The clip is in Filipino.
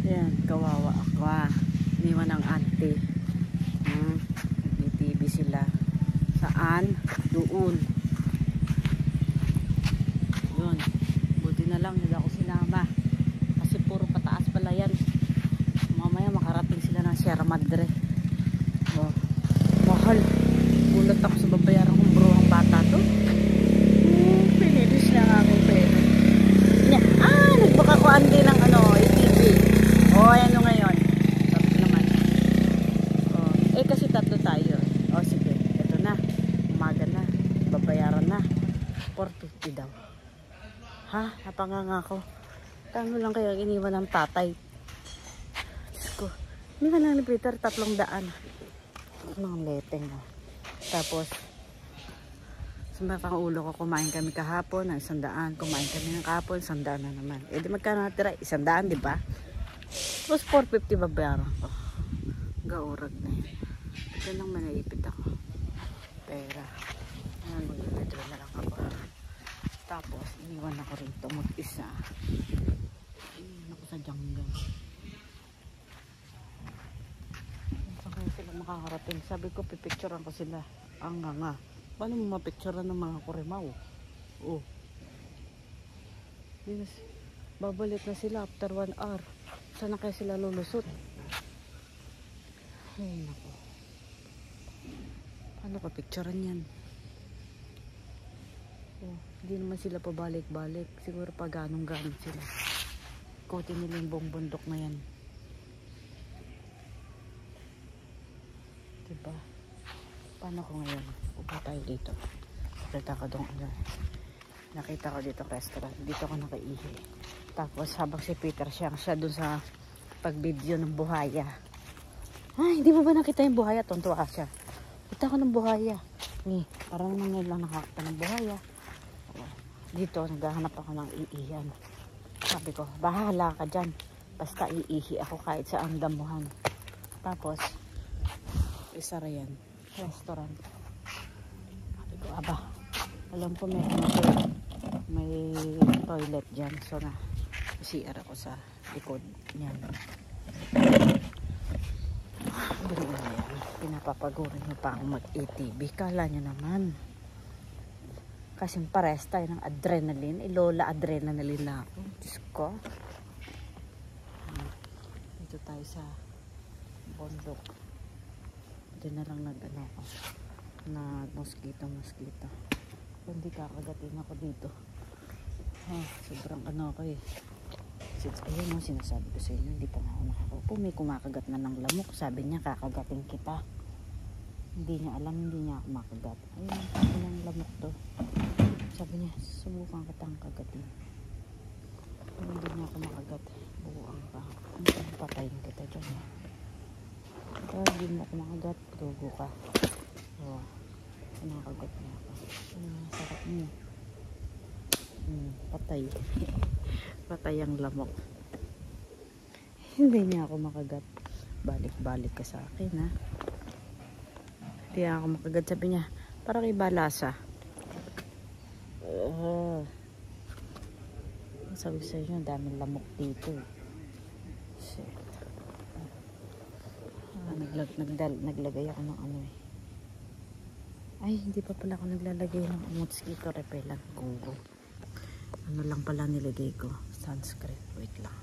Ayan, kawawa ako. Iniwan ng auntie. Nag-TV sila. Saan? Doon. Yun. Buti na lang, hindi ako sinama. Kasi puro pataas pala yan. Mamaya makarating sila ng Sierra Madre. Oh, mahal. Gulat ako sa babayaran kong bro ang bata to. Pinilis na ang aking pera. Nagbuka ko andi ng ATV. Ano ngayon? Tatlo naman. Kasi tatlo tayo. Sige. Ito na. Umaga na. Babayaran na. 450 daw. Napanganga ko. Kano lang kaya iniwan ng tatay. Diyos ko. Iniwan lang ni Peter 300. Ang leteng. Tapos, sa ulo ko, kumain kami kahapon ng 100. Kumain kami ng kahapon, 100 na naman. Di magkano natira? 100, di ba? Tapos 450 babayaran ko. Gaurag na yun. Ito lang manaipit ako. Pera. Mag-withdraw na lang ako. Tapos, iniwan ako rito mag-isa. Iniwan ako sa jungle. Saan kaya sila makakarating? Sabi ko, pipicturean ko sila. Ang nga. Paano mo mapicturean ng mga kurimaw? Yes. Babalik na sila after 1 hour. Saan na kaya sila lulusot? Ay, naku. Paano pa picturean yan? Hindi naman sila pabalik-balik. Siguro pa ganong-ganon sila. Ikutin nila yung buong bundok na yan. Diba? Paano ko ngayon? Upa tayo dito. Nakita ko dito restaurant. Dito ako nakaihi. Tapos habang si Peter siya dun sa pag-video ng buhaya. Hindi mo ba nakita yung buhaya? Tuntua siya. Kita ko ng buhaya. Parang naman lang nakakita ng buhaya. Dito, naghahanap ako ng iihan. Sabi ko, bahala ka dyan. Basta iihi ako kahit saan damuhan. Tapos, isara yan. Restaurant. Sabi ko, alam ko may toilet dyan. So na, CR ako sa likod niyan. Biro na yan. Pinapapagurin mo pa akong mag-ATV. Kala nyo naman. Kasi pares tayo ng adrenaline. Lola adrenaline na ako. Diyos ko. Dito tayo sa bundok. Diyan na lang mosquito. Hindi kakagatin ako dito. Sobrang ako eh. Ayun sinasabi ko sa inyo, hindi pa nga ako nakakaupo. May kumakagat na ng lamok. Sabi niya, kakagatin kita. Hindi niya alam, hindi niya ako makagat. Ayun, yung lamok to. Sabi niya, subukan kitang kagatin. Hindi niya ako makagat. Buuan ka. Patayin kita dyan. Hindi mo ako makagat. Dugo ka. Nakagat niya ako. Sarap mo. Patay. Patay ang lamok. Hindi niya ako makagat. Balik-balik ka sa akin, ha? Hindi niya ako makagat. Sabi niya, parang ibalasa. Sabi sa inyo, daming lamok dito. Shit. Naglagay ako ng hindi pa pala ako naglalagay ng mosquito repellent. Lang pala nilagay ko. Sunscreen. Wait lang.